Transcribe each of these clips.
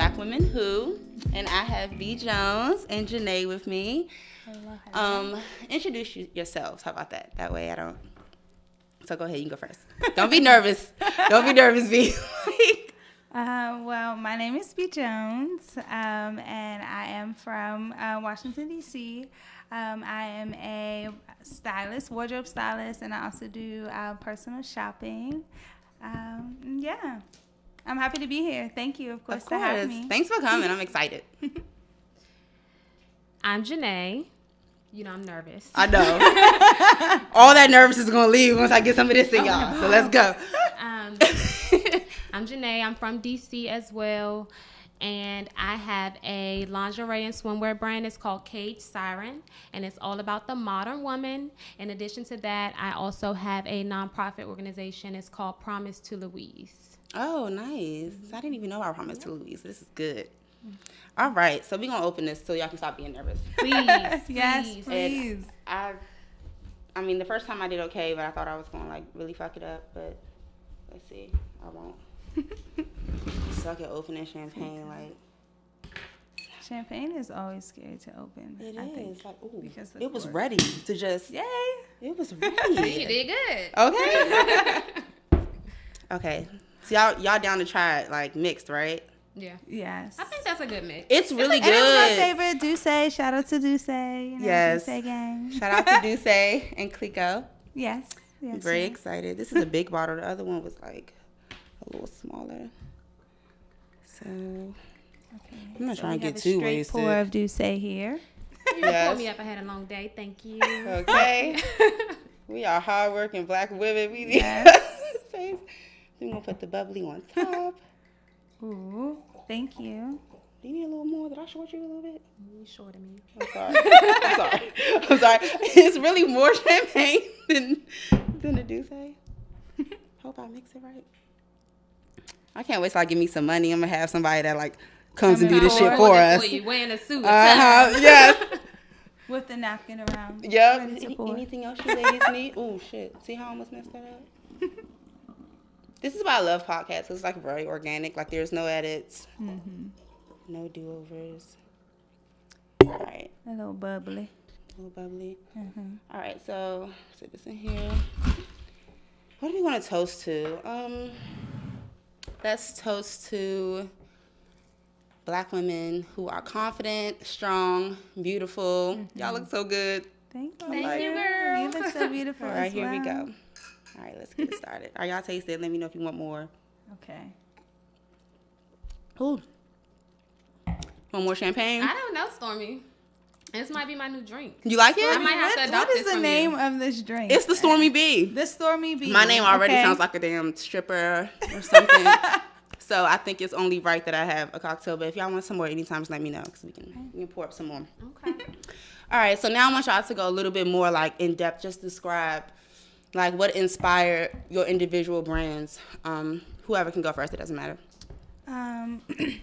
Black Women Who, and I have B. Jones and Jenay with me. Hello. Introduce yourselves. How about that? That way I don't. So go ahead, you can go first. Don't be nervous. Don't be nervous, B. Well, my name is B. Jones, and I am from Washington, D.C. I am a stylist, wardrobe stylist, and I also do personal shopping. Yeah. I'm happy to be here. Thank you, of course, for having me. Thanks for coming. I'm excited. I'm Jenay. You know I'm nervous. I know. All that nervous is going to leave once I get some of this in y'all. So let's go. I'm Jenay. I'm from DC as well. And I have a lingerie and swimwear brand. It's called Cage Siren. And it's all about the modern woman. In addition to that, I also have a nonprofit organization. It's called Promise to Louise. Oh, nice. I didn't even know about Promise to Louise. This is good. All right. So we're going to open this so y'all can stop being nervous. Please. Yes, please. And I mean, the first time I did okay, but I thought I was going to, like, really fuck it up. But let's see. I won't. Suck at opening champagne, like. Champagne is always scary to open. It I is. think, Like, ooh, because it was ready to just. Yay. It was ready. You did good. Okay. Okay. So y'all down to try it, like, mixed, right? Yeah. Yes. I think that's a good mix. It's really And good. it's my favorite, Duce. Shout out to Duce. Yes. Duce gang. Shout out to Duce and Clico. Yes. Yes. Very yes. excited. This is a big bottle. The other one was like a little smaller. So Okay. I'm not So trying we to have get a too straight wasted. pour of Duce here. You Yes. pulled me up. I had a long day. Thank you. Okay. We are hardworking Black women. We need Yes. We're gonna put the bubbly on top. Ooh, thank you. Do you need a little more? Did I short you a little bit? You shorted me. I'm sorry. I'm sorry. It's really more champagne than the Duce. Hope I mix it right. I can't wait till I get me some money. I'm gonna have somebody that like comes and do this shit for us. You wearing a suit. Yes. With the napkin around. Yep. Ready to pour. Anything else you ladies need? Oh shit. See how I almost messed that up? This is why I love podcasts. It's like very organic. Like there's no edits. Mm-hmm. No do-overs. All right. A little bubbly. A little bubbly. Mm-hmm. All right. So sit this in here. What do we want to toast to? Let's toast to Black women who are confident, strong, beautiful. Mm-hmm. Y'all look so good. Thank you. Thank you, girl. You look so beautiful. All right, as here we well. go. All right, let's get it started. Are y'all tasted? Let me know if you want more. Okay. Ooh. Want more champagne? I don't know, Stormie. This might be my new drink. You like I it? might have to What adopt is this the from name you. of this drink? It's the Stormie B. The Stormie Bee. My name already Okay. sounds like a damn stripper or something. So I think it's only right that I have a cocktail. But if y'all want some more anytime, just let me know because we can pour up some more. Okay. All right, so now I want y'all to go a little bit more like in depth. Just describe like what inspired your individual brands. Whoever can go first, it doesn't matter.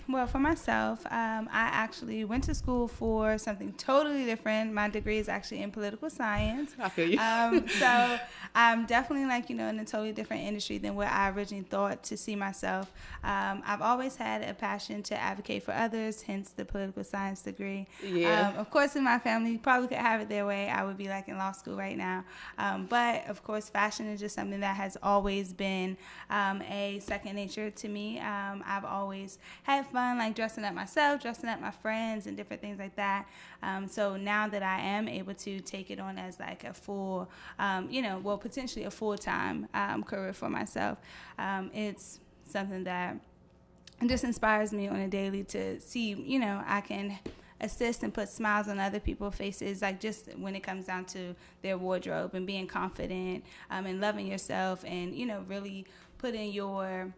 Well, for myself, I actually went to school for something totally different. My degree is actually in political science. I feel you. So I'm definitely like, in a totally different industry than where I originally thought to see myself. I've always had a passion to advocate for others, hence the political science degree. Yeah. Of course, in my family, probably could have it their way. I would be like in law school right now. But of course, fashion is just something that has always been a second nature to me. I've always had fun, like dressing up myself, dressing up my friends, and different things like that. So now that I am able to take it on as like a full, potentially a full-time career for myself, it's something that just inspires me on a daily to see, I can assist and put smiles on other people's faces, like just when it comes down to their wardrobe and being confident and loving yourself and, really putting your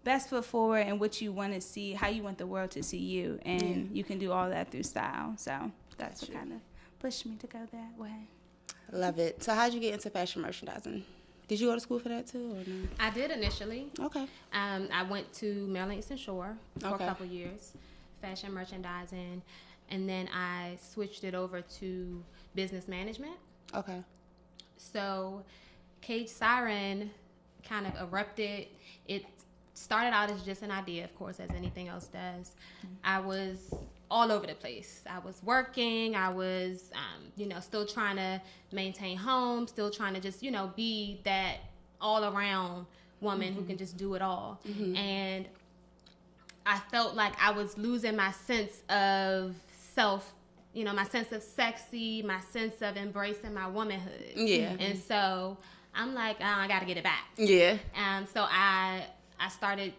best foot forward and what you want to see, how you want the world to see you. And you can do all that through style. So that's what kind of pushed me to go that way. Love it. So how'd you get into fashion merchandising? Did you go to school for that too, or no? I did initially. Okay. I went to Maryland Eastern Shore for Okay. a couple years, fashion merchandising, and then I switched it over to business management. Okay. So Cage Siren kind of erupted. It started out as just an idea, of course, as anything else does. I was all over the place. I was working. I was, still trying to maintain home, still trying to just, be that all around woman who can just do it all. And I felt like I was losing my sense of self, my sense of sexy, my sense of embracing my womanhood. Yeah. And so I'm like, oh, I got to get it back. Yeah. So I started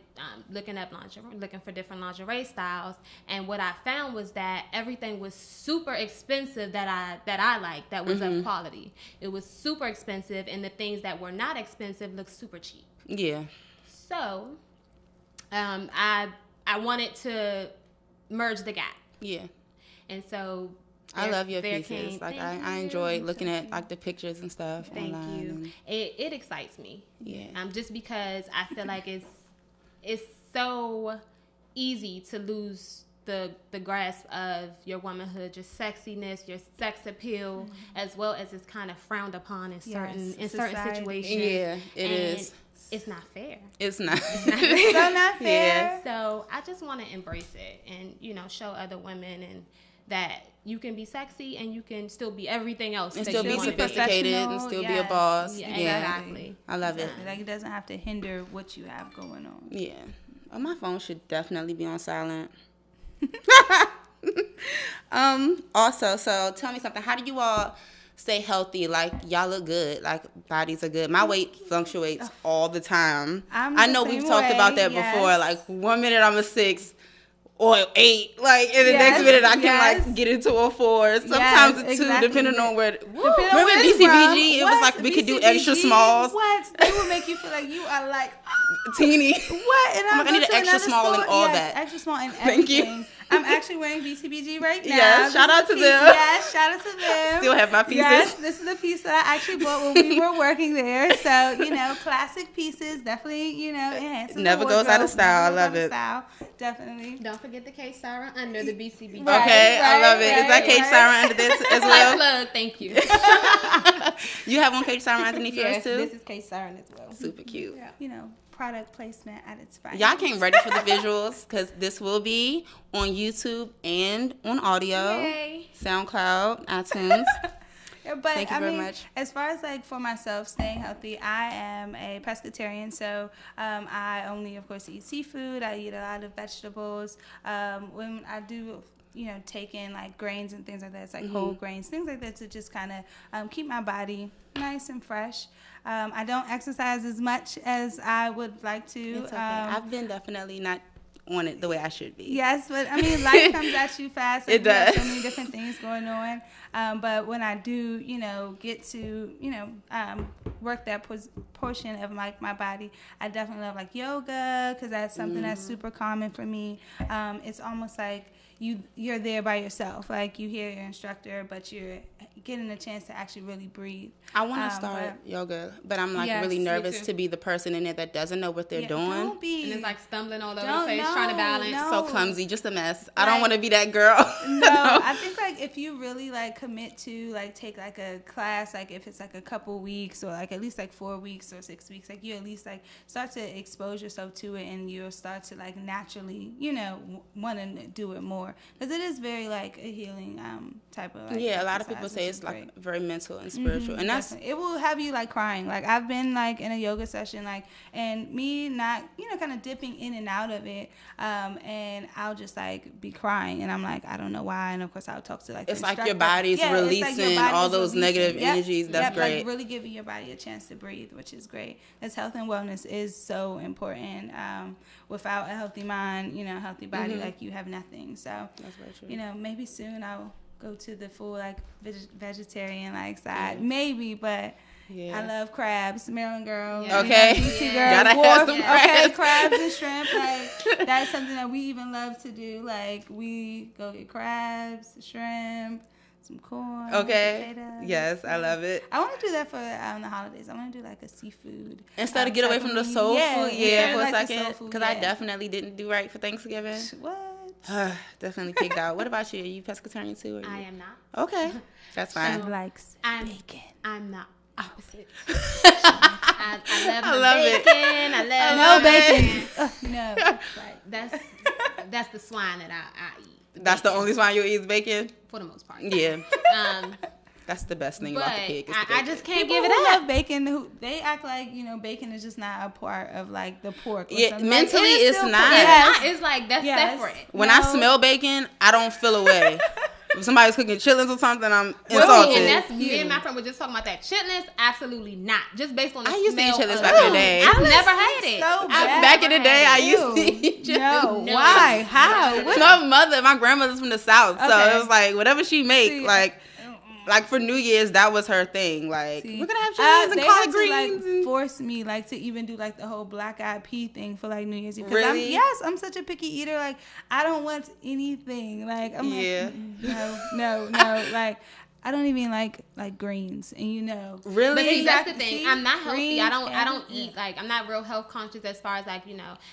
looking up lingerie, looking for different lingerie styles, and what I found was that everything was super expensive that I liked, that was of quality. It was super expensive, and the things that were not expensive looked super cheap. Yeah. So I wanted to merge the gap. Yeah. And so I love your pieces. Like I enjoy looking at like the pictures and stuff. Thank online you. and, It excites me. Yeah. Just because I feel like it's so easy to lose the grasp of your womanhood, your sexiness, your sex appeal, as well as it's kind of frowned upon in certain situations. Yeah, it is. It's not fair. It's not. So not fair. Yeah. So I just want to embrace it and show other women and that you can be sexy and you can still be everything else. And that still you be wanna sophisticated and still be a Yes. boss. Yeah, Yeah. exactly. I love it. Like it doesn't have to hinder what you have going on. Yeah. Oh, my phone should definitely be on silent. Also, so tell me something. How do you all stay healthy? Like, y'all look good. Like, bodies are good. My weight fluctuates all the time. I know we've talked about that before. Like, 1 minute I'm a 6 or 8. Like, and the next minute I can, like, get into a 4. Sometimes a 2, depending on where. Remember BCBG? It was like we could do extra smalls. What? They would make you feel like you are like teeny. what? And I'm like, I need an extra small and all that. Extra small and Thank you. everything. I'm actually wearing BCBG right now. Yes, shout out to them. Yes, shout out to them. Still have my pieces. Yes, this is the piece that I actually bought when we were working there. So, classic pieces definitely, enhance. Never goes out of style. I love it. Definitely. Don't forget the Cage Siren under the BCB. Okay, I love it. Is that Cage Siren under this as well? Plug, thank you. You have one Cage Siren underneath yours too? This is Cage Siren as well. Super cute. Yeah. Product placement at its finest. Y'all came ready for the visuals because this will be on YouTube and on audio. Yay. SoundCloud, iTunes. But Thank you very much. As far as like for myself staying healthy, I am a pescatarian, so I only of course eat seafood. I eat a lot of vegetables. When I do take in like grains and things like that, it's like whole grains, things like that, to just kind of keep my body nice and fresh. I don't exercise as much as I would like to. It's okay. I've been definitely not on it the way I should be. Yes, but I mean, life comes at you fast. It does. So many different things going on. But when I do, get to, work that portion of like my body, I definitely love like yoga because that's something that's super common for me. It's almost like you're there by yourself. Like you hear your instructor, but you're getting a chance to actually really breathe. I want to start yoga, but I'm like really nervous to be the person in it that doesn't know what they're doing. Don't be. And it's like stumbling all over the place, trying to balance. So clumsy, just a mess. I don't want to be that girl. No, I think like if you really like commit to like take like a class, like if it's like a couple weeks or like at least like 4 weeks or 6 weeks, like you at least like start to expose yourself to it, and you'll start to like naturally, want to do it more, because it is very like a healing type of like a lot of people say it's like very mental and spiritual, and that's it will have you like crying. Like I've been like in a yoga session, like, and me not kind of dipping in and out of it, and I'll just like be crying, and I'm like, I don't know why, and of course I'll talk to like it's like your body's releasing all those negative energies. That's great. Like really giving your body a chance to breathe, which is great. Because health and wellness is so important. Without a healthy mind, a healthy body, like you have nothing. So that's very true. Maybe soon I'll go to the full like vegetarian like side, maybe, but. Yeah. I love crabs, Maryland girl. Yeah. Okay, DC girl. gotta have some crabs. Okay, crabs and shrimp. Like that's something that we even love to do. Like we go get crabs, shrimp, some corn. Okay. Potatoes. Yes, I love it. I want to do that for the holidays. I want to do like a seafood. Instead of get away from the soul food, for a second, because I definitely didn't do right for Thanksgiving. What? Definitely kicked out. What about you? Are you pescatarian too? I am not. Okay, that's fine. She likes bacon. I'm not. opposite. I love bacon. I love bacon. No. Like, that's the swine that I eat. That's the only swine you eat is bacon? For the most part. Yeah. That's the best thing about the pig. I just can't People give it who up. love bacon, they act like, bacon is just not a part of, like, the pork. Or Yeah, something. mentally Like, it's still not. pork. Yes. It's like, that's separate. When I smell bacon, I don't feel away. If somebody's cooking chitlins or something, I'm insulted. And that's me and my friend were just talking about that. Chitlins, absolutely not. Just based on the I used to eat smell chitlins of back in the day. I've never had it. So bad. Back in the day, I used to eat chitlins. No. Why? How? What? My grandmother's from the South, so Okay. it was like whatever she make, See, like for New Year's, that was her thing. Like, See, we're gonna have chitlins and they collard had to, greens. like, force me, like, to even do, like, the whole black eyed pea thing for, like, New Year's Eve. Really? I'm such a picky eater. Like, I don't want anything. Like, I'm Yeah. like, no. Like, I don't even like greens, and Really? But see, that's the Exactly. thing. See? I'm not healthy. I don't Greens eat, like, I'm not real health conscious as far as, like,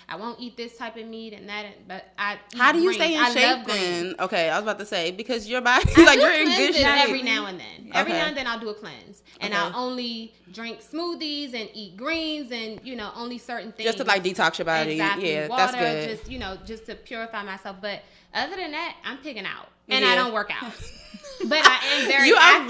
I won't eat this type of meat and that, but I eat How do you greens. stay in I shape love greens. then? Okay, I was about to say, because your body, I like, do you're in good cleanses shape. every now and then. Every Okay. now and then I'll do a cleanse. And Okay. I'll only drink smoothies and eat greens and, only certain things. Just to, like, detox your body. Exactly. Yeah, Water, that's good. just to purify myself. But other than that, I'm pigging out. And Yeah. I don't work out. But I am very You are active.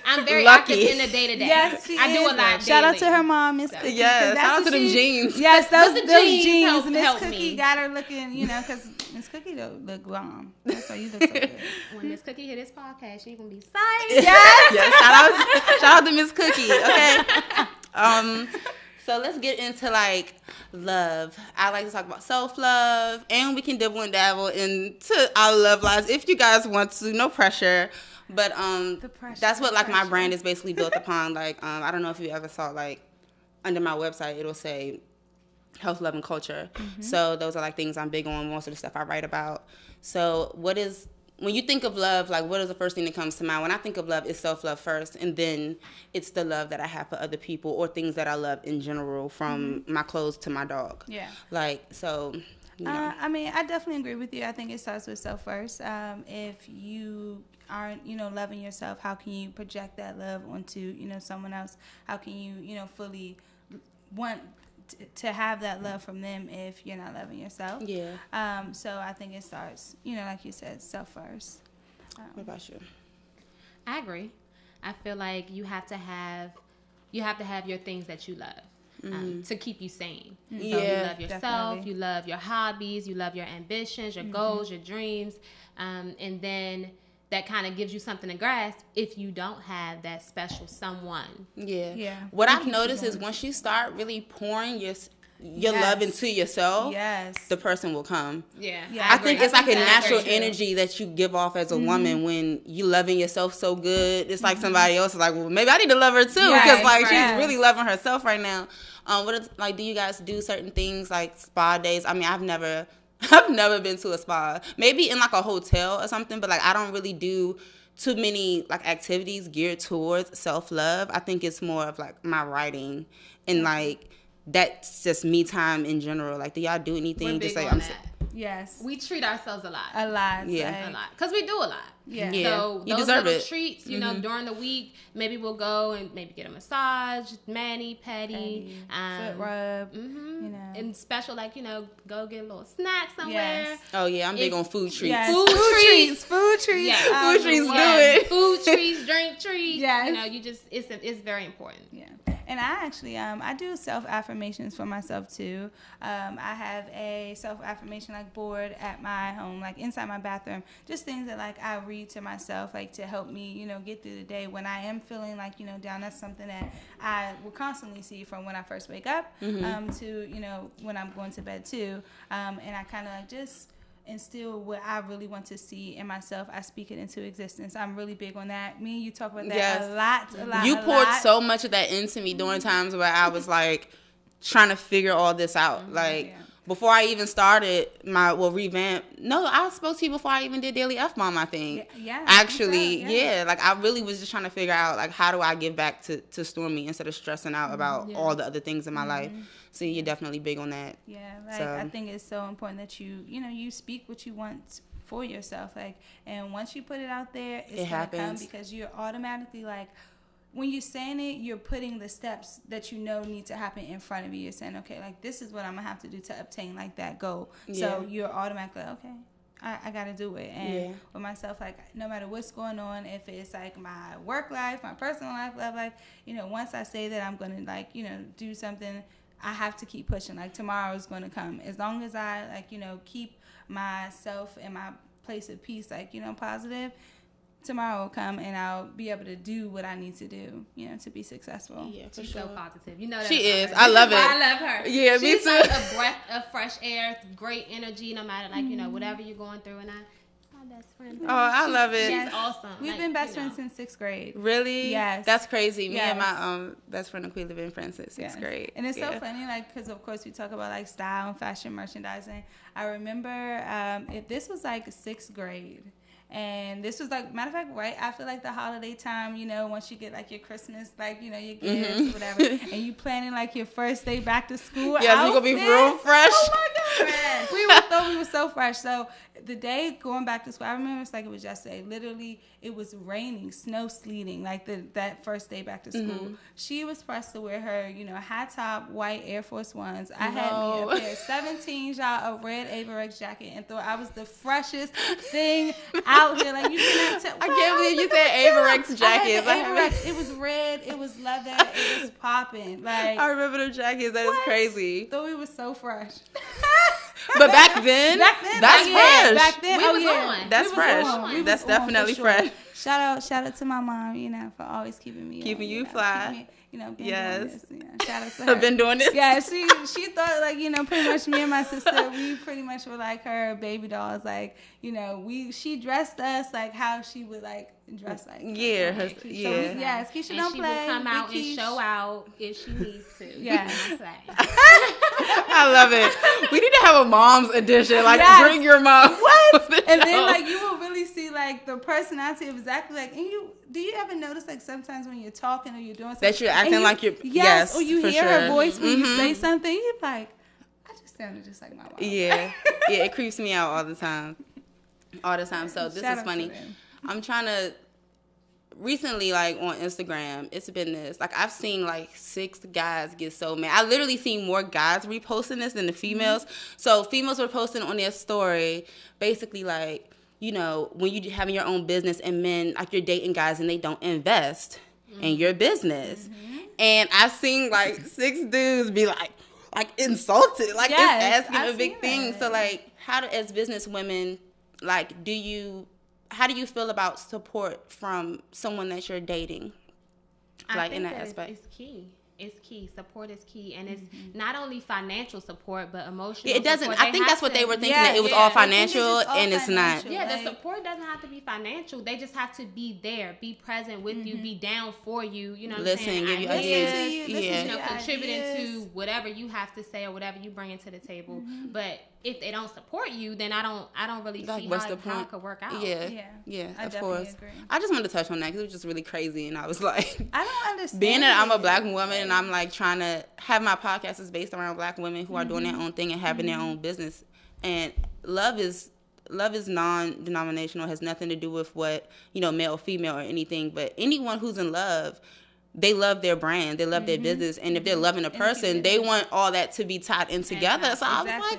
I'm very active lucky. in the day-to-day. Yes, she I do is. a lot Shout out daily. to her mom, Miss Cookie. Yes, 'cause that's shout out what to them she- jeans. Yes, But the those jeans jeans. Miss help Cookie me. got her looking, because Miss Cookie don't look bomb. That's why you look so good. When Miss Cookie hit this podcast, she gonna be psyched. Yes. Yeah, shout out to Miss Cookie. Okay. So let's get into like love. I like to talk about self-love, and we can dibble and dabble into our love lives if you guys want to. No pressure. But that's what like my brand is basically built upon. Like I don't know if you ever saw like under my website it'll say health, love, and culture. Mm-hmm. So those are like things I'm big on. Most of the stuff I write about. So when you think of love, like what is the first thing that comes to mind? When I think of love, it's self-love first, and then it's the love that I have for other people or things that I love in general, from my clothes to my dog. Yeah. Like, so, I mean, I definitely agree with you. I think it starts with self first. If you aren't, loving yourself, how can you project that love onto, someone else? How can you, fully want to have that love from them if you're not loving yourself? Yeah. So I think it starts, like you said, self first. What about you? I agree. I feel like you have to have your things that you love to keep you sane. So you love yourself, definitely. you love your hobbies, you love your ambitions, your goals, your dreams, and then that kind of gives you something to grasp if you don't have that special someone. Yeah. What I've noticed is once you start really pouring your love into yourself, the person will come. Yeah. I think it's like a that's natural very true. energy that you give off as a woman when you loving yourself so good. It's like somebody else is like, well, maybe I need to love her too, because like she's really loving herself right now. Do you guys do certain things like spa days? I mean, I've never been to a spa. Maybe in like a hotel or something, but like I don't really do too many like activities geared towards self-love. I think it's more of like my writing and like that's just me time in general. Like, do y'all do anything? We're big Just like on that. Yes. We treat ourselves a lot. A lot. Yeah. A lot. Because we do a lot. Yeah. So You those deserve little it. treats, during the week, maybe we'll go and maybe get a massage, mani, pedi, Foot rub. and special, like, go get a little snack somewhere. Yes. Oh yeah, I'm big on food treats. Yes. Food treats. Food treats. Yeah. Food treats, do Yes. it. Food treats, drink treats. Yes. You just, it's very important. Yeah. And I actually, I do self-affirmations for myself too. I have a self-affirmation like board at my home, like inside my bathroom, just things that like I read to myself, like to help me, get through the day when I am feeling like, down. That's something that I will constantly see from when I first wake up to, when I'm going to bed too. And I kind of like just instill what I really want to see in myself. I speak it into existence. I'm really big on that. Me and you talk about that a lot. You poured so much of that into me during times where I was like trying to figure all this out. Like before I even started revamp. No, I spoke to you before I even did Daily F-Bomb, I think. Yeah. Actually, like I really was just trying to figure out like how do I give back to Stormie instead of stressing out about all the other things in my life. So you're definitely big on that. Yeah, like I think it's so important that you speak what you want for yourself, like, and once you put it out there, it's gonna come because you're automatically like when you're saying it, you're putting the steps that you know need to happen in front of you. You're saying, okay, like this is what I'm gonna have to do to obtain like that goal. So you're automatically okay. I gotta do it. And with myself, like no matter what's going on, if it's like my work life, my personal life, love life, you know, once I say that I'm gonna like, you know, do something, I have to keep pushing. Like tomorrow is gonna come. As long as I like, you know, keep myself in my place of peace, like, you know, positive, tomorrow will come and I'll be able to do what I need to do, you know, to be successful. Yeah, she's so positive. You know that. She is. I love it. I love her. Yeah, me She's too. like a breath of fresh air, great energy, no matter like, you know, whatever you're going through. And my best friend. Oh, I love it. She's awesome. We've been best friends since 6th grade. Really? Yes. That's crazy. Me and Yes. my best friend Aquila have been friends since 6th grade. And it's so funny, like, because of course we talk about like style and fashion merchandising. I remember if this was like 6th grade. And this was like, matter of fact, right after like the holiday time, you know, once you get like your Christmas, like, you know, your gifts, whatever, and you planning like your first day back to school. Yeah, you're gonna be real fresh. Oh my God. We thought we were so fresh. So the day going back to school, I remember it's like it was yesterday. Literally, it was raining, snow sleeting, like that first day back to school. She was pressed to wear her, you know, high top white Air Force Ones. I had me a pair of 17s, y'all, a red Averex jacket, and thought I was the freshest thing out here. Like, you cannot tell. I can't believe you said Averex jackets. Averex. It was red. It was leather. It was popping. Like, I remember the jackets. That is crazy. Thought we were so fresh. But back then, that's fresh. Back then, We was on. That's We was fresh. on. We That's was on, definitely for sure. fresh. Shout out to my mom, you know, for always keeping me Keeping on, you know, fly. keeping me, you know, been Yes. doing this, you know, shout out to her. I've been doing this. Yeah, she thought like, you know, pretty much me and my sister, we pretty much were like her baby dolls. Like, you know, she dressed us like how she would like dress like. Yeah, her. Yes, Keisha And don't she play. will come out and Keish. show out if she needs to. Yeah. I love it. We need to have a mom's edition. Like, Yes. bring your mom. What? And then like you will really see like the personality of exactly like. And do you ever notice like sometimes when you're talking or you're doing something That you're acting and like you're. yes, or you for hear sure. her voice when you say something, you're like, I just sounded just like my mom. Yeah, yeah, it creeps me out all the time. So this Shout is out funny. to them. I'm trying to. Recently, like on Instagram, it's been this. Like I've seen like 6 guys get so mad. I literally seen more guys reposting this than the females. So females were posting on their story, basically like, you know, when you having your own business and men like you're dating guys and they don't invest in your business. And I've seen like 6 dudes be like insulted, like Yes, it's asking I've a big seen thing. that. So like, as business women, like, how do you feel about support from someone that you're dating? I think that it's key. It's key. Support is key. And it's not only financial support, but emotional Yeah, it doesn't. support. I think that's what they were thinking, Yeah, that it was yeah. all They think financial, it's just all and it's not. financial. Yeah, Like- the support doesn't have to be financial. They just have to be there, be present with you, be down for you. You know what Listen, I'm saying? give you Ideas, ideas. to you, listen Yeah. to you know, your contributing ideas. to whatever you have to say or whatever you bring into the table. But if they don't support you, then I don't really Like, see what's how the point? it could work out. Yeah, Yeah. yeah, I of definitely course. agree. I just wanted to touch on that because it was just really crazy, and I was like, I don't understand. being that I'm a it. black woman and I'm like trying to have my podcast is based around black women who are doing their own thing and having their own business, and love is non-denominational, has nothing to do with what, you know, male, female, or anything, but anyone who's in love, they love their brand, they love their business, and if they're loving a person, they want all that to be tied in together. So I was like,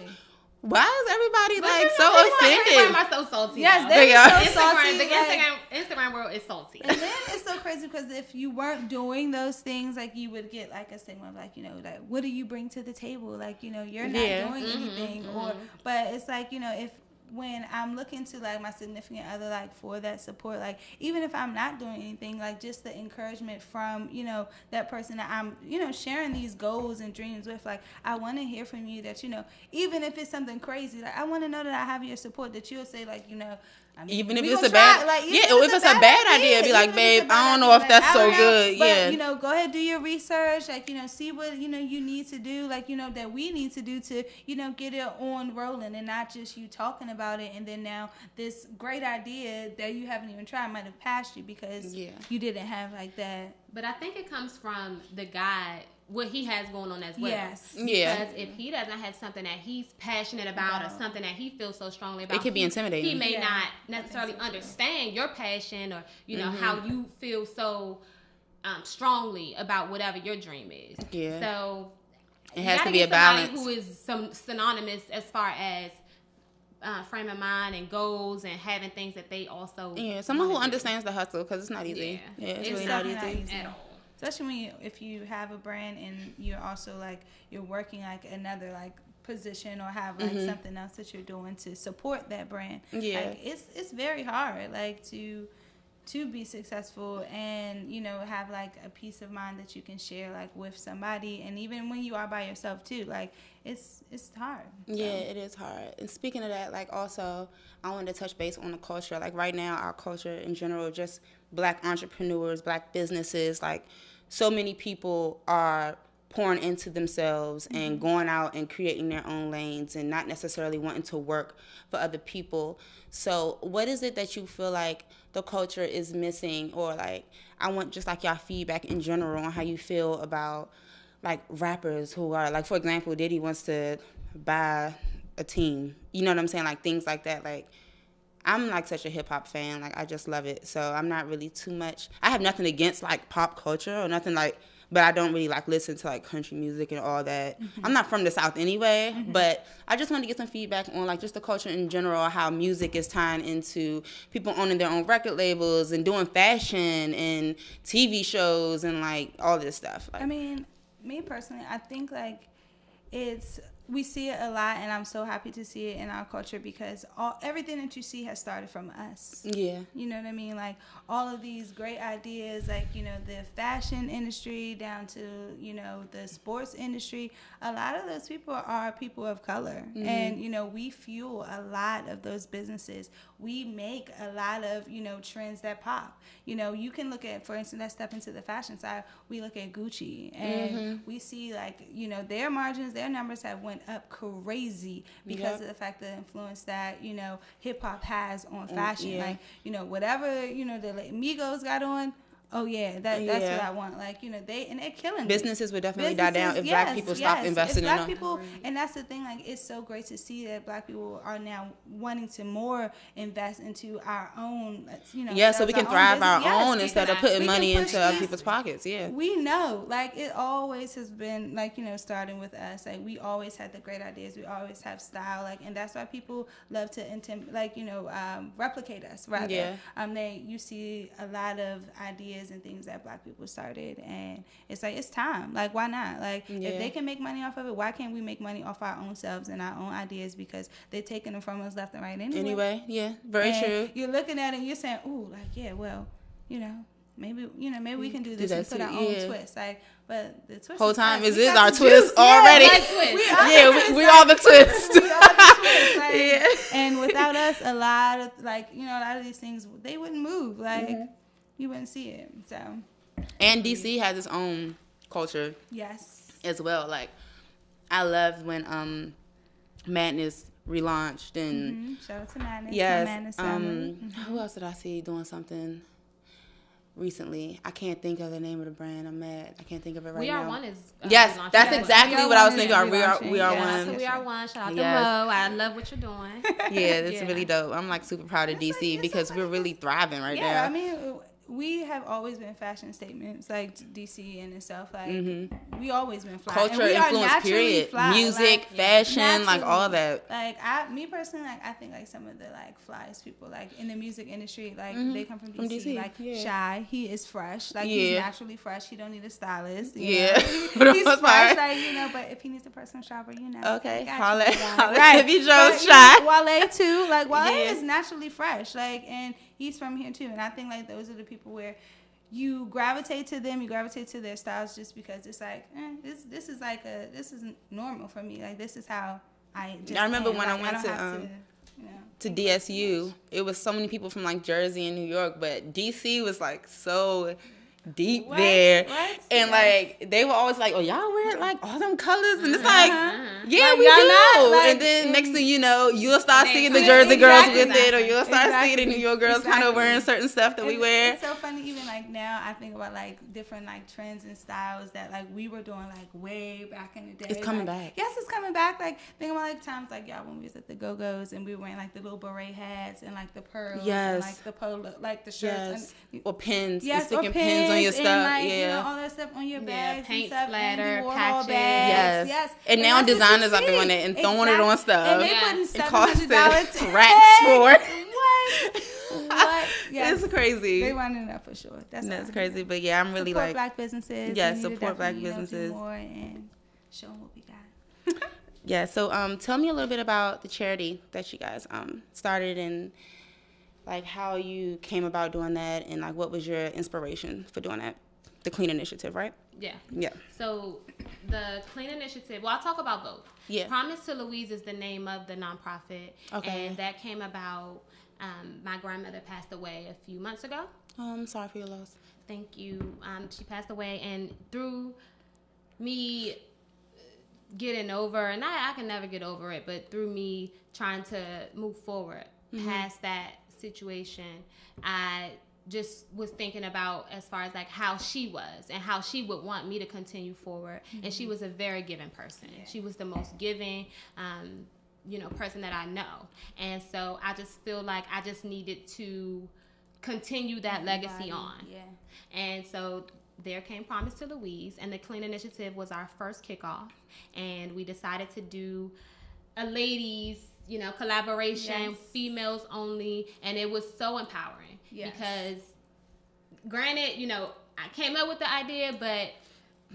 why is everybody like so offended? Everybody are so salty. Yes, though. they are. are so salty. The like- Instagram world is salty. And then it's so crazy because if you weren't doing those things, like you would get like a stigma of like, you know, like what do you bring to the table? Like, you know, you're not doing anything. Or but it's like, you know, when I'm looking to like my significant other, like for that support, like even if I'm not doing anything, like just the encouragement from, you know, that person that I'm, you know, sharing these goals and dreams with, like I want to hear from you that, you know, even if it's something crazy, like I want to know that I have your support, that you'll say like, you know, I mean, Even if we it's gonna a bad, try, like, even yeah, if it's a bad idea, be like, even if babe, it's a bad I don't know idea, if that's I so don't know, good. but, Yeah, you know, go ahead, do your research, like, you know, see what, you know, you need to do, like, you know, that we need to do to, you know, get it on rolling, and not just you talking about it, and then now this great idea that you haven't even tried might have passed you because you didn't have like that. But I think it comes from the guy, what he has going on as well. Yes. Yeah. Because if he doesn't have something that he's passionate about or something that he feels so strongly about, it could be intimidating. He may not necessarily understand your passion or, you know, how you feel so strongly about whatever your dream is. Yeah. So it has to be a balance. Who is synonymous as far as frame of mind and goals and having things that they also someone who understands the hustle, because it's not easy. It's really not easy at all. Especially if you have a brand and you're also like you're working like another like position or have like something else that you're doing to support that brand. Like it's very hard like to be successful and have like a peace of mind that you can share like with somebody, and even when you are by yourself too, like it's hard. It is hard. And speaking of that, like also I wanted to touch base on the culture. Like right now our culture in general, just Black entrepreneurs, Black businesses, like so many people are pouring into themselves and going out and creating their own lanes and not necessarily wanting to work for other people. So what is it that you feel like the culture is missing, or like I want just like y'all feedback in general on how you feel about like rappers who are like, for example, Diddy wants to buy a team. You know what I'm saying? Like things like that. Like I'm like such a hip hop fan. Like I just love it. So I'm not really too much. I have nothing against like pop culture or nothing like, but I don't really like listen to like country music and all that. I'm not from the South anyway, but I just wanted to get some feedback on like just the culture in general, how music is tying into people owning their own record labels and doing fashion and TV shows and like all this stuff. Like, I mean, me personally, I think like we see it a lot, and I'm so happy to see it in our culture because everything that you see has started from us. Yeah. You know what I mean? Like all of these great ideas, like, the fashion industry down to, the sports industry, a lot of those people are people of color. And, we fuel a lot of those businesses. We make a lot of, trends that pop. You can look at, for instance, let's step into the fashion side. We look at Gucci and we see like, their margins, their numbers have went up crazy because of the fact that the influence that, hip hop has on fashion. Like, whatever, the Migos got on, oh yeah, that's what I want. Like, they're killing businesses would definitely die down if Black people stopped investing in them. People, and that's the thing. Like, it's so great to see that Black people are now wanting to more invest into our own. So we can thrive our own instead of putting money into other people's pockets. Yeah, we know. Like, it always has been like starting with us. Like, we always had the great ideas. We always have style. Like, and that's why people love to replicate us. Rather, you see a lot of ideas and things that Black people started, and it's like it's time. Like, why not? Like, if they can make money off of it, why can't we make money off our own selves and our own ideas? Because they're taking them from us left and right anyway. Very true. You're looking at it and you're saying, ooh, like, well, maybe we can do this and put our own twist. Like, but the twist whole time is our twist already. We are the twist. We are the twist. Like, and without us, a lot of these things, they wouldn't move. Like, you wouldn't see it. So, and DC has its own culture. Yes. As well. Like, I loved when Madness relaunched and shout out to Madness. Yes. Madness who else did I see doing something recently? I can't think of the name of the brand. I'm mad. I can't think of it right now. We Are One is yes, that's exactly what I was thinking. We are One. One. We Are One. Shout out to Mo. I love what you're doing. Yeah, it's really dope. I'm like super proud of DC because we're really thriving right now. Yeah, I mean, we have always been fashion statements, like DC in itself. Like, we always been fly. Culture, influence, period. Fly. Music, like, fashion, like all that. Like, me personally, like, I think like some of the like flyest people, like in the music industry, like they come from DC. Like Shy, he is fresh. Like he's naturally fresh. He don't need a stylist. You know? He's fresh. Like, but if he needs a personal shopper, okay, holla right. If he chose Shy, Wale too. Like Wale is naturally fresh. Like, and he's from here too. And I think like those are the people where you gravitate to them, you gravitate to their styles just because it's like, this is normal for me. Like, this is how I remember when I went to DSU, it was so many people from like Jersey and New York, but DC was like so deep there. And like they were always like, oh, y'all wear like all them colors, and it's like, yeah, we do. Not, and then next thing you know, you'll start seeing the Jersey girls with it, or you'll start seeing the New York girls kind of wearing certain stuff that we wear. It's so funny, even like now I think about like different like trends and styles that like we were doing like way back in the day. It's coming like, back. Yes, it's coming back. Like think about like times like y'all when we was at the Go-Go's and we were wearing like the little beret hats and like the pearls and like the polo, like the shirts or pins. Yes, sticking or pins on your and, stuff. like, you know, all that stuff on your bags paint and stuff. splatter, Andy Warhol patches. bags. Yes. And now that's what you designers are see. doing it and throwing it on stuff. And they Yeah. putting It costs $700 racks for it. What? Yes. It's crazy. They running up for sure. That's crazy. But yeah, I'm really support like black businesses. Yes, We need to support black definitely, businesses. do more and show them what we got. Yeah, so tell me a little bit about the charity that you guys started and like how you came about doing that and like what was your inspiration for doing that? The Clean Initiative, right? Yeah. Yeah. So the Clean Initiative, well, I'll talk about both. Yeah. Promise to Louise is the name of the nonprofit. Okay. And that came about, my grandmother passed away a few months ago. I'm sorry for your loss. Thank you. She passed away, and through me getting over, and I can never get over it, but through me trying to move forward past that situation, I just was thinking about as far as like how she was and how she would want me to continue forward. And she was a very giving person. Yeah. She was the most giving, person that I know. And so I just feel like I just needed to continue that legacy on. Yeah. And so there came Promise to Louise, and the Clean Initiative was our first kickoff. And we decided to do a ladies, collaboration, females only, and it was so empowering. Yes. Because granted, I came up with the idea, but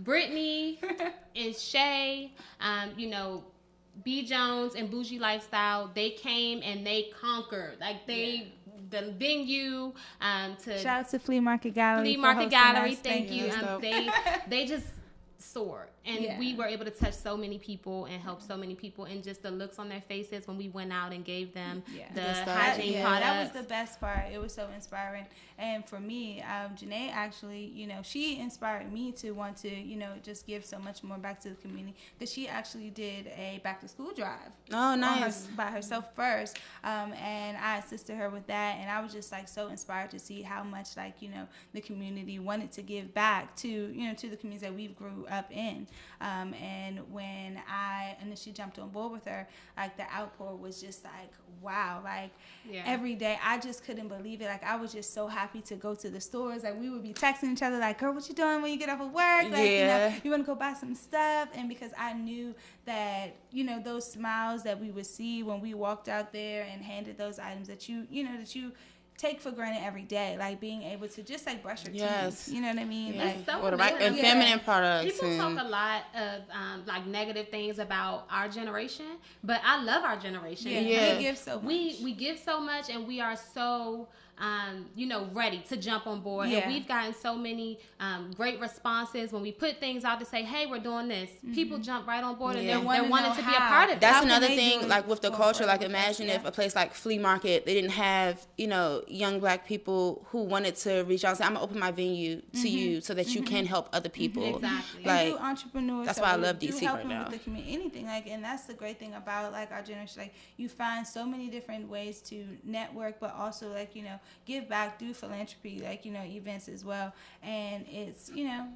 Brittany and Shay, B. Jones and Bougie Lifestyle, they came and they conquered. Like the venue, to shout out to Flea Market Gallery. Thank you. They just soared, and we were able to touch so many people and help so many people, and just the looks on their faces when we went out and gave them the hygiene products. That was the best part. It was so inspiring. And for me, Jenay actually, she inspired me to want to, just give so much more back to the community, because she actually did a back to school drive. Oh, nice. By herself first. And I assisted her with that. And I was just like so inspired to see how much the community wanted to give back to, to the communities that we've grew up in. And when I initially jumped on board with her, like the outpour was just like, wow. Like every day, I just couldn't believe it. Like I was just so happy to go to the stores. Like we would be texting each other like, girl, what you doing when you get off of work? Like, you want to go buy some stuff? And because I knew that, those smiles that we would see when we walked out there and handed those items that you take for granted every day, like being able to just like brush your teeth. You know what I mean? Yes. Like, and feminine products. People talk a lot of like negative things about our generation, but I love our generation. We give so much. We give so much, and we are so ready to jump on board. And we've gotten so many great responses when we put things out to say, hey, we're doing this. People jump right on board, and they're wanting to be a part of it. That's another thing, like with the culture, like imagine if a place like Flea Market, they didn't have, young black people who wanted to reach out and say, I'm going to open my venue to you so that you can help other people. Exactly. Like, and do entrepreneurs. That's why I love DC help right now. With the community, anything. Like, and that's the great thing about like our generation. Like you find so many different ways to network, but also like, give back, do philanthropy, like, events as well. And it's,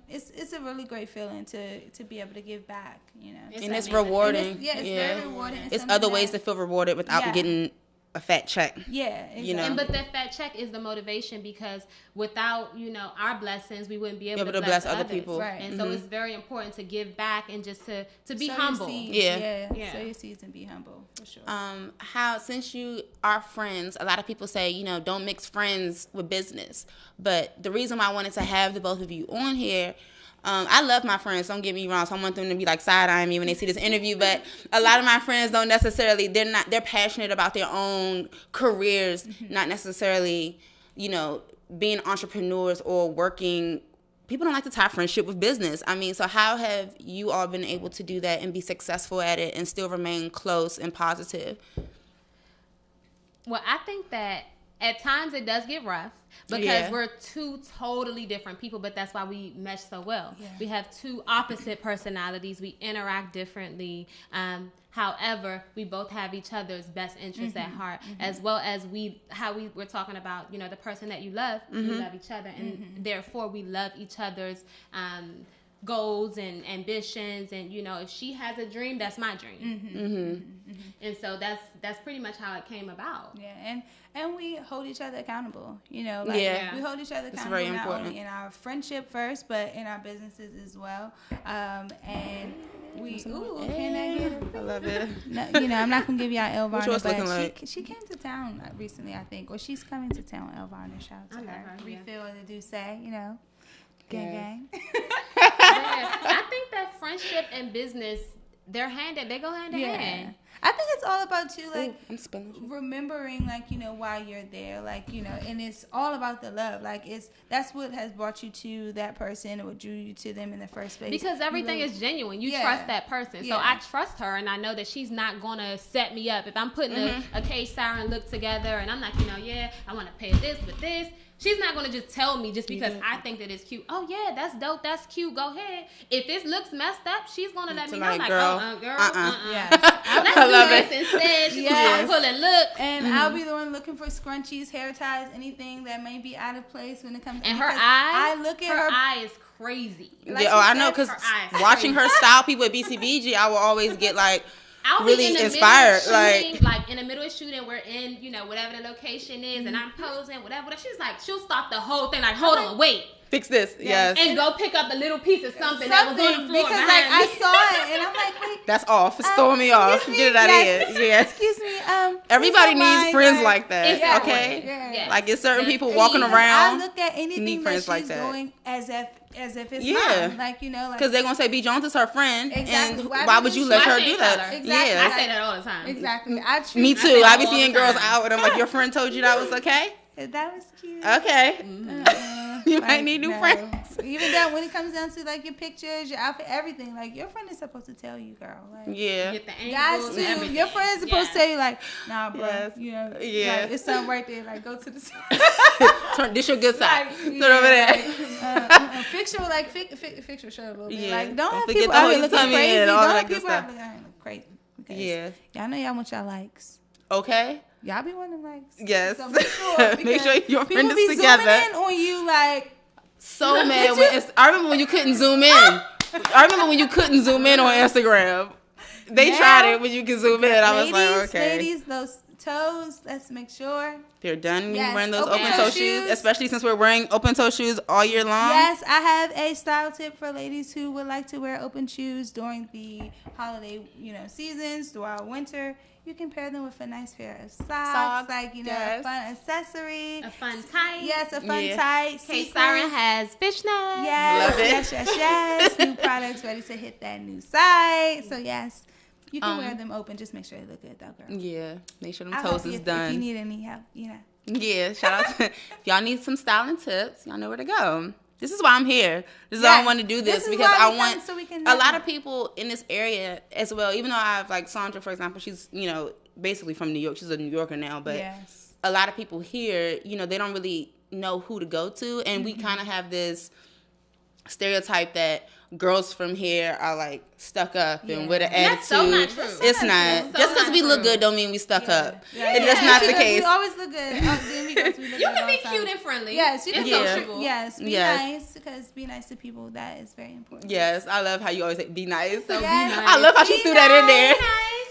it's a really great feeling to be able to give back, And it's rewarding. It's very rewarding. It's other ways to feel rewarded without getting a fat check. Yeah, exactly. But that fat check is the motivation, because without, our blessings, we wouldn't be able to bless other others. people. Right. And so it's very important to give back and just to be sow humble. Yeah. Sow your seeds and be humble, for sure. Since you are friends, a lot of people say, don't mix friends with business. But the reason why I wanted to have the both of you on here, I love my friends, don't get me wrong, so I want them to be like side-eyeing me when they see this interview, but a lot of my friends don't necessarily, they're passionate about their own careers, not necessarily, being entrepreneurs or working. People don't like to tie friendship with business. I mean, so how have you all been able to do that and be successful at it and still remain close and positive? Well, I think that at times it does get rough because we're two totally different people, but that's why we mesh so well. Yeah. We have two opposite personalities. We interact differently. However, we both have each other's best interests at heart, as well as how we were talking about, you know, the person that you love, you love each other, and therefore we love each other's goals and ambitions, and you know, if she has a dream, that's my dream. And so that's pretty much how it came about. Yeah, and we hold each other accountable, you know, like we hold each other accountable not only in our friendship first, but in our businesses as well. And we can I get it? I love it. No, you know, I'm not gonna give y'all Elvana, but like? she came to town recently, I think, or she's coming to town. Elvana, shout out to her. Refill the Duce, you know, gang. I think that friendship and business, they go hand in hand. I think it's all about too, like, remembering, like, you know, why you're there, like, you know, and it's all about the love. Like, that's what has brought you to that person, or what drew you to them in the first place. Because everything is genuine. You trust that person. So I trust her, and I know that she's not going to set me up. If I'm putting a Cage Siren look together, and I'm like, you know, I want to pair this with this. She's not going to just tell me just because I think that it's cute. Oh, yeah, that's dope. That's cute. Go ahead. If this looks messed up, she's going to let me know. Like, girl. Let's do this instead. She's going to pull and look. And I'll be the one looking for scrunchies, hair ties, anything that may be out of place when it comes to And her eye. I look at her eye is crazy. Like I know, because watching her style people at BCBG, I will always get like, I'll really be in the inspired, like in the middle of shooting, we're in, you know, whatever the location is, and I'm posing, whatever. She's like, she'll stop the whole thing, like, hold on, wait, fix this, and go pick up a little piece of something that was on the floor because like I saw it, and I'm like, wait, that's off. It's throwing me off. Get it out of here. Excuse me. Everybody needs friends like that. Okay, like it's certain people walking around. I look at anything that she's doing as if it's mine. Like, you know, like, because they're gonna say B Jones is her friend, exactly. and why would you let her do that? Exactly. Yeah, I say that all the time. Exactly. Me too. I be seeing girls out, and I'm like, your friend told you that was okay. That was cute. Okay. You might need new friends. Even that, when it comes down to like your pictures, your outfit, everything, like your friend is supposed to tell you, girl. Like, get the guys too. Your friend is supposed to tell you, like, nah, bro, you know, like, it's something right there. Like, go to the turn this your good side. Like, Turn over there. Fix your fix your shirt a little bit. Yeah. Like, don't have forget people the out whole here looking tummy crazy. and all Don't that have good people out stuff. here looking crazy. Yeah. Y'all know y'all want y'all likes. Okay. Y'all be wanting likes. Yes. So make sure, make sure your friend people is be together. zooming in on you like. So mad when I remember when you couldn't zoom in. I remember when you couldn't zoom in on Instagram. They tried it when you could zoom in. I was like, okay. Ladies, those toes, let's make sure they're done wearing those open toe shoes, especially since we're wearing open toe shoes all year long. Yes, I have a style tip for ladies who would like to wear open shoes during the holiday, you know, seasons, throughout winter. You can pair them with a nice pair of socks, like, you know, a fun accessory. A fun tight. Yes, a fun tight. Cage Siren has fishnets. Yes, love it. yes. New products ready to hit that new site. So, yes, you can wear them open. Just make sure they look good, though, girl. Yeah, make sure them toes is done. If you need any help, you know. Yeah, shout out to, if y'all need some styling tips, y'all know where to go. This is why I'm here. This is why I want to do this because I want a lot of people in this area as well. Even though I have like Sandra, for example, she's, you know, basically from New York. She's a New Yorker now, but a lot of people here, you know, they don't really know who to go to, and we kind of have this stereotype that girls from here are like stuck up and with an attitude. That's so not true. It's not. Just because we look good don't mean we stuck up. That's not the case. We always look good. You can be cute and friendly. Yes, you can be sociable. Yes, be nice, because be nice to people, that is very important. Yes, I love how you always say be nice. So yes, I love how she threw that in there.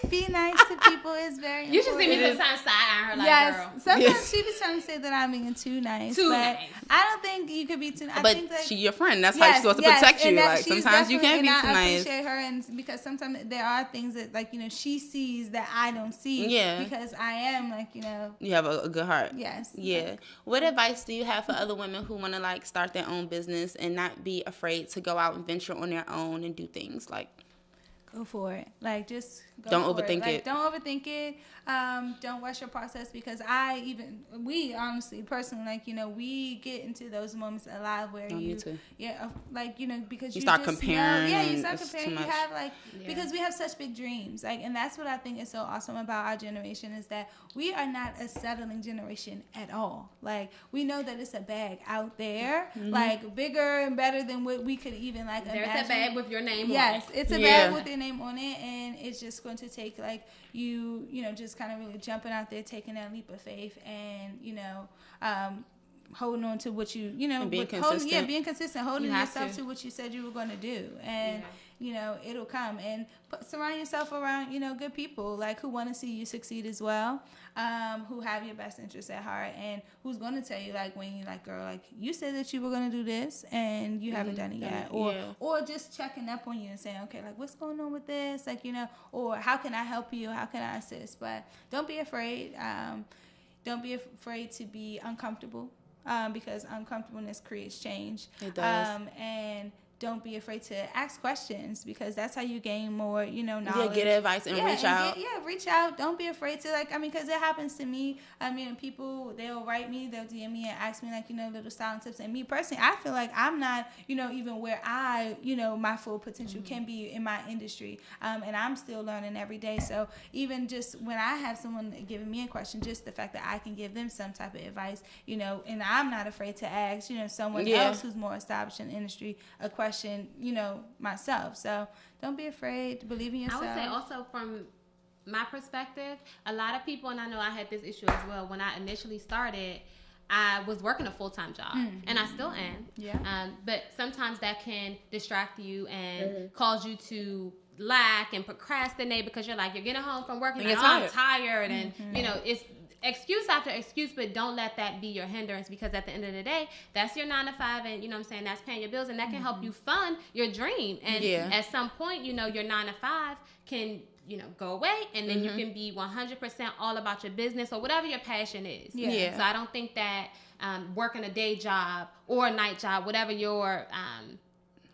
Be nice to people is very important. You should see me sometimes side-eyeing her like, girl. Sometimes she be trying to say that I'm being too nice. But I don't think you could be too nice. But she's your friend. That's how she's supposed to protect you. Like, sometimes you can't be too nice. I appreciate her, and because sometimes there are things that, like, you know, she sees that I don't see. Yeah. Because I am, like, you know. You have a good heart. Yes. Yeah. What advice do you have for other women who want to, like, start their own business and not be afraid to go out and venture on their own and do things like? go for it. Like, just go Don't for overthink Like, it. don't overthink it. Don't rush your process, because we honestly, personally, like, you know, we get into those moments a lot where me too. like, you know, because You you start just comparing, know, you and start it's comparing. too You much. have like, because we have such big dreams, like, and that's what I think is so awesome about our generation, is that we are not a settling generation at all. Like, we know that it's a bag out there, like bigger and better than what we could even like There's imagine. a bag with your name on it. Yes, it's a bag with your name on it, and it's just going to take like you know, just kind of really jumping out there, taking that leap of faith, and, you know, holding on to what you know, and being consistent. being consistent, holding You have yourself to. to what you said you were going to do, and you know, it'll come. And surround yourself around, you know, good people, like, who want to see you succeed as well, who have your best interests at heart, and who's going to tell you, like, when you're like, girl, like, you said that you were going to do this and you haven't done it yet, or just checking up on you and saying, okay, like, what's going on with this, like, you know, or how can I help you, how can I assist? But don't be afraid. Don't be afraid to be uncomfortable, because uncomfortableness creates change. It does. And don't be afraid to ask questions, because that's how you gain more, you know, knowledge. Yeah, get advice and reach out. Reach out. Don't be afraid to, like, I mean, because it happens to me. I mean, people, they'll write me, they'll DM me and ask me, like, you know, little styling tips. And me personally, I feel like I'm not, you know, even where I, you know, my full potential can be in my industry. And I'm still learning every day. So even just when I have someone giving me a question, just the fact that I can give them some type of advice, you know, and I'm not afraid to ask, you know, someone else who's more established in the industry a question, you know, myself. So don't be afraid to believe in yourself. I would say also, from my perspective, a lot of people, and I know I had this issue as well, when I initially started, I was working a full-time job, and I still am. Yeah. But sometimes that can distract you and cause you to lack and procrastinate, because you're like, you're getting home from work and like, I'm tired, and you know, it's excuse after excuse. But don't let that be your hindrance, because at the end of the day, that's your 9 to 5, and you know what I'm saying, that's paying your bills, and that can help you fund your dream. And at some point, you know, your 9 to 5 can, you know, go away, and then you can be 100% all about your business or whatever your passion is. So I don't think that working a day job or a night job, whatever your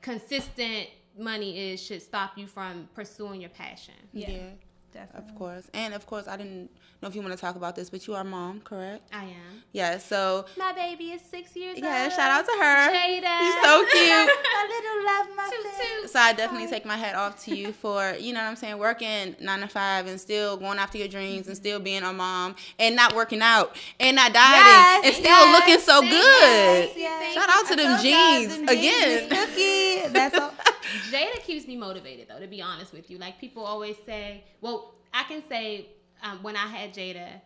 consistent money is, should stop you from pursuing your passion. Definitely. Of course. And of course, I didn't know if you want to talk about this, but you are a mom, correct? I am. Yeah, so My baby is 6 years old. yeah, shout out to her. Jada. She's so cute. A little love muffin. So I definitely take my hat off to you for, you know what I'm saying, working 9 to 5 and still going after your dreams and still being a mom and not working out and not dieting and still looking so good. Shout out to them jeans again. Cookie. That's all. Jada keeps me motivated, though, to be honest with you. Like, people always say, well, I can say when I had Jada,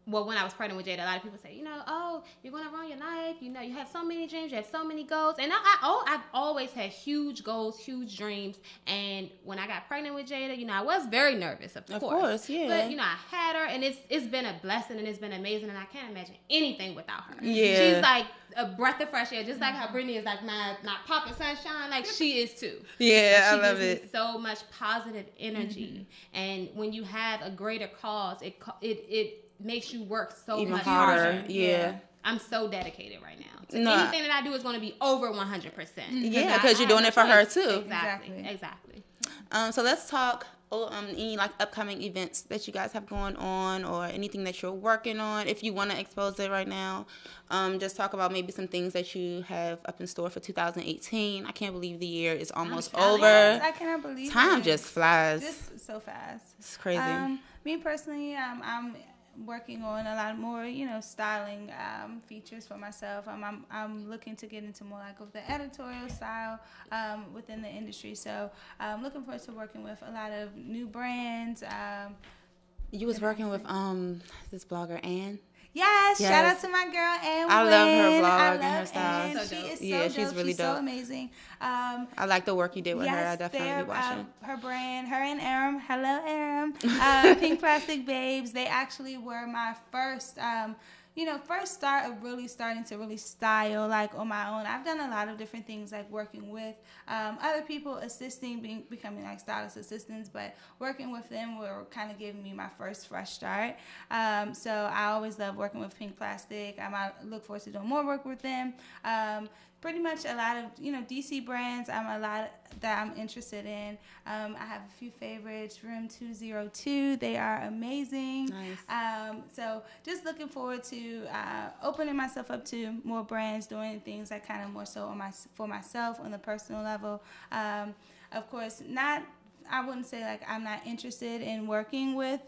well, when I was pregnant with Jada, a lot of people say, you know, oh, you're going to run your life. You know, you have so many dreams. You have so many goals. And I've always had huge goals, huge dreams. And when I got pregnant with Jada, you know, I was very nervous, of course. Of course, yeah. But, you know, I had her, and it's been a blessing, and it's been amazing. And I can't imagine anything without her. Yeah. She's like a breath of fresh air, just like how Brittany is like my popping sunshine. Like, she is too. Yeah, like, I love it. So much positive energy. And when you have a greater cause, it makes you work so even much harder. Yeah. I'm so dedicated right now. Anything that I do is going to be over 100%. Yeah, because you're doing it for her too. Exactly. So let's talk any like upcoming events that you guys have going on, or anything that you're working on. If you want to expose it right now, just talk about maybe some things that you have up in store for 2018. I can't believe the year is almost over. I cannot believe time it. just flies. Just so fast. It's crazy. Me personally, I'm working on a lot more, you know, styling features for myself. I'm looking to get into more like of the editorial style within the industry. So I'm looking forward to working with a lot of new brands. You was working with this blogger Ann. Yes, shout out to my girl Ann. I love her blog and her style. She is so yeah, dope. she's really dope. So amazing. I like the work you did with her. I definitely be watching. Her brand, her and Aram. Hello, Aram. Pink Plastic Babes. They actually were my first. First start of really starting to really style like on my own. I've done a lot of different things, like working with other people, assisting, becoming like stylist assistants, but working with them were kind of giving me my first fresh start. So I always love working with Pink Plastic. I look forward to doing more work with them. pretty much a lot of, DC brands. A lot that I'm interested in. I have a few favorites. Room 202, they are amazing. Nice. So just looking forward to opening myself up to more brands, doing things that kind of more so for myself on the personal level. Of course, I wouldn't say like I'm not interested in working with,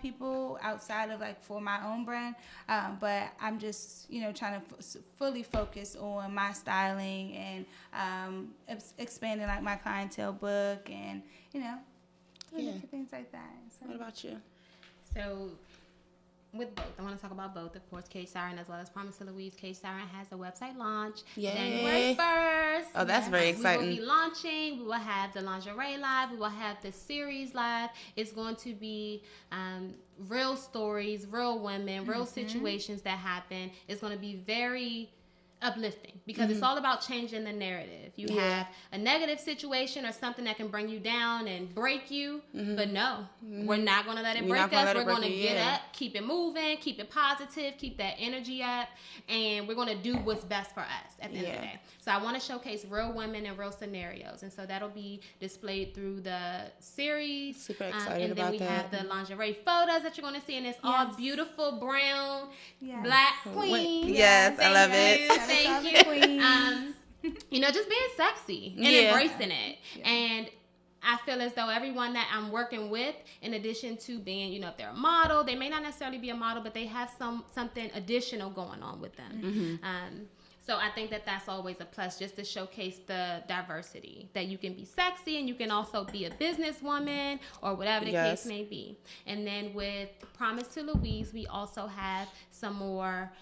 people outside of like for my own brand. But I'm just, trying to fully focus on my styling and expanding like my clientele book and, different things like that. So. What about you? So with both, I want to talk about both, of course, Cage Siren as well as Promise to Louise. Cage Siren has a website launch January 1st. Oh, that's very exciting. We will be launching. We will have the lingerie live. We will have the series live. It's going to be real stories, real women, real situations that happen. It's going to be very uplifting because it's all about changing the narrative. You have a negative situation or something that can bring you down and break you, but no, we're not going to let it break us. We're going to get up, keep it moving, keep it positive, keep that energy up, and we're going to do what's best for us at the end of the day. So I want to showcase real women and real scenarios, and so that'll be displayed through the series. Super excited about that. And then we have the lingerie photos that you're going to see, and it's all beautiful brown, black queen. Yes, I love it. Thank you. Just being sexy and embracing it. And I feel as though everyone that I'm working with, in addition to being, if they're a model, they may not necessarily be a model, but they have something additional going on with them. So I think that that's always a plus, just to showcase the diversity, that you can be sexy and you can also be a businesswoman or whatever the case may be. And then with Promise to Louise, we also have some more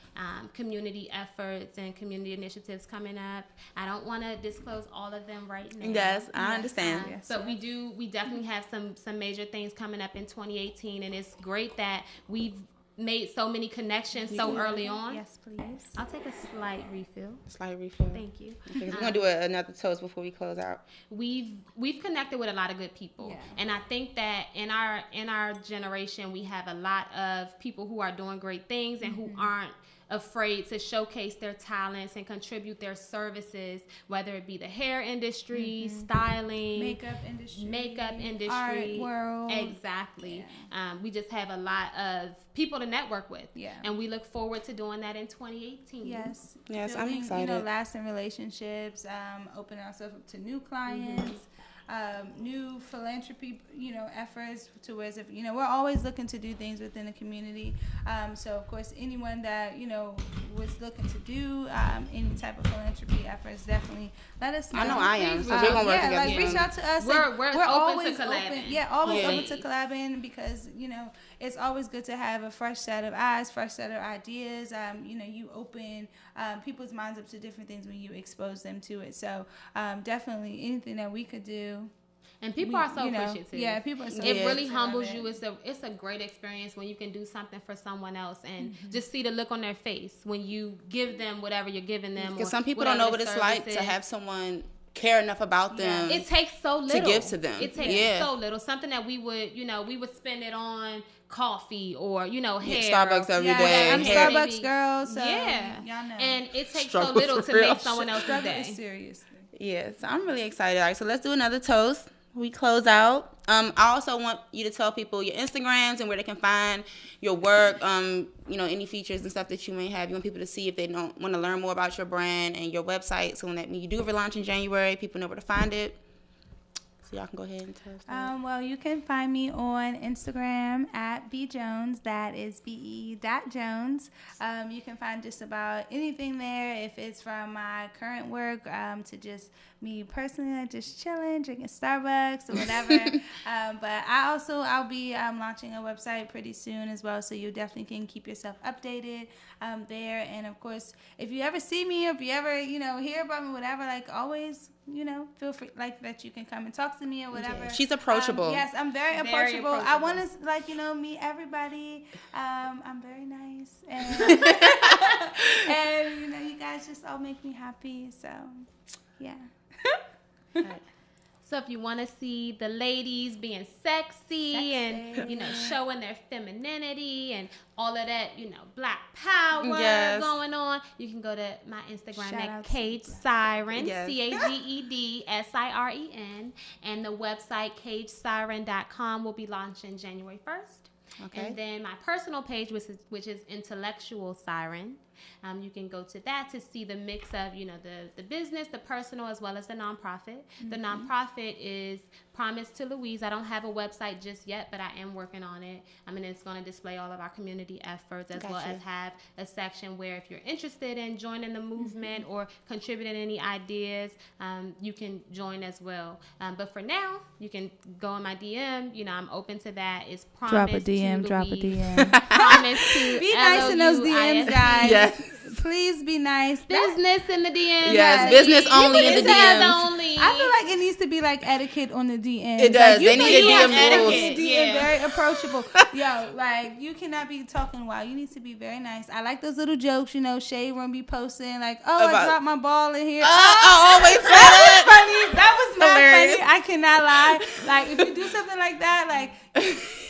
community efforts and community initiatives coming up. I don't want to disclose all of them right now. Yes, I understand. But we definitely have some major things coming up in 2018, and it's great that we've made so many connections so early on. Yes, please. I'll take a slight refill. Thank you. Okay, we're gonna do another toast before we close out. We've connected with a lot of good people, and I think that in our generation we have a lot of people who are doing great things and who aren't afraid to showcase their talents and contribute their services, whether it be the hair industry, styling, makeup industry, art world. Exactly. We just have a lot of people to network with. And we look forward to doing that in 2018. Yes, building, I'm excited. Lasting relationships, opening ourselves up to new clients. New philanthropy, efforts to where we're always looking to do things within the community. So of course, anyone that was looking to do any type of philanthropy efforts, definitely let us know. I know I am. So we're gonna work together. Reach out to us. We're always open to collabing. Open to collabing because it's always good to have a fresh set of eyes, fresh set of ideas. You open people's minds up to different things when you expose them to it. So definitely anything that we could do. And people are so appreciative. Yeah, people are so It really humbles you. It's a great experience when you can do something for someone else and just see the look on their face when you give them whatever you're giving them. Because some people don't know what it's like to have someone care enough about them. It takes so little to give to them. It takes so little. Something that we would spend it on coffee or hair. Starbucks every day. I'm Starbucks girl, so y'all know. And it takes Struggle so little to make someone else's day. Seriously. Yes, I'm really excited. All right, so let's do another toast. We close out. I also want you to tell people your Instagrams and where they can find your work, any features and stuff that you may have. You want people to see if they don't want to learn more about your brand and your website. So when you do relaunch in January, people know where to find it. So y'all can go ahead and tell us. Well, you can find me on Instagram at bjones. That is be.jones. You can find just about anything there. If it's from my current work to just me personally, just chilling, drinking Starbucks or whatever. But I'll be launching a website pretty soon as well. So you definitely can keep yourself updated there. And of course, if you ever see me, or if you ever hear about me, whatever, always. Feel free that you can come and talk to me or whatever. Yeah. She's approachable. Yes, I'm very approachable. I want to meet everybody. I'm very nice, and and you guys just all make me happy. So, yeah. All right. So if you want to see the ladies being sexy and, showing their femininity and all of that, Black power going on, on, you can go to my Instagram Shout at out to Cage Siren, Yes. CAGEDSIREN, and the website cagesiren.com will be launching January 1st. Okay. And then my personal page, which is Intellectual Siren. You can go to that to see the mix of, the business, the personal, as well as the nonprofit. The nonprofit is Promise to Louise. I don't have a website just yet, but I am working on it. It's going to display all of our community efforts, as well as have a section where if you're interested in joining the movement or contributing any ideas, you can join as well. But for now, you can go in my DM. I'm open to that. It's Promise Drop a to DM. Louise. Promise to Be nice in those DMs, guys. Yes. Please be nice. Business in the DMs. Yes, business only in the Business DMs. only. I feel like it needs to be like etiquette on the DMs. It does. Like, you They know need a you have DM rules. etiquette. DM Yeah. very approachable. Yo, like you cannot be talking wild. You need to be very nice. I like those little jokes. Shade Room be posting like, "Oh, I dropped my ball in here." I always say That that. was funny. That was not Hilarious. funny. I cannot lie. Like if you do something like that, like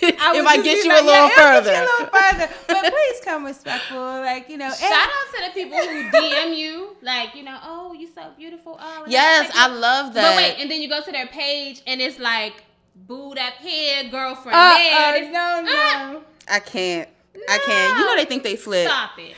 It might get you a little further. Get you a little further. But please come respectful. Like Shout out to the people who DM you, like, oh, you so beautiful. Oh, Yes, I love that. But wait, and then you go to their page and it's like, boo that head, girlfriend there. No. I can't. I can't. They think they slick. Stop it.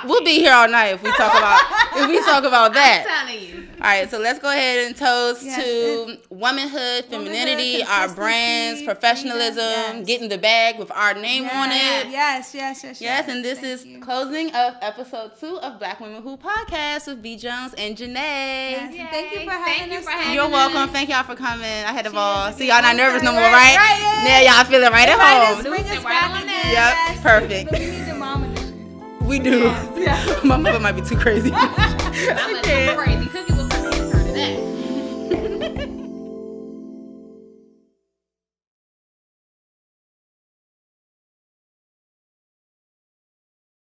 We'll be here all night if we talk about that. I'm telling you. All right, so let's go ahead and toast Yes, to womanhood, femininity, our brands, consistency, professionalism, freedom, yes. getting the bag with our name on it. Yes. Yes, and this is closing of episode 2 of Black Women Who Podcast with B. Jones and Janae. Yes, and thank you for having us. You're welcome. Thank y'all for coming. I had a ball. Cheers. See, y'all not nervous no more, Right, right? right, Now y'all feeling right at home. Bring us Right back on again. there. Yep, Yes. perfect. But we need the mom edition. We do. Yeah. My mother might be too crazy. I'm a crazy cookie will come in for that.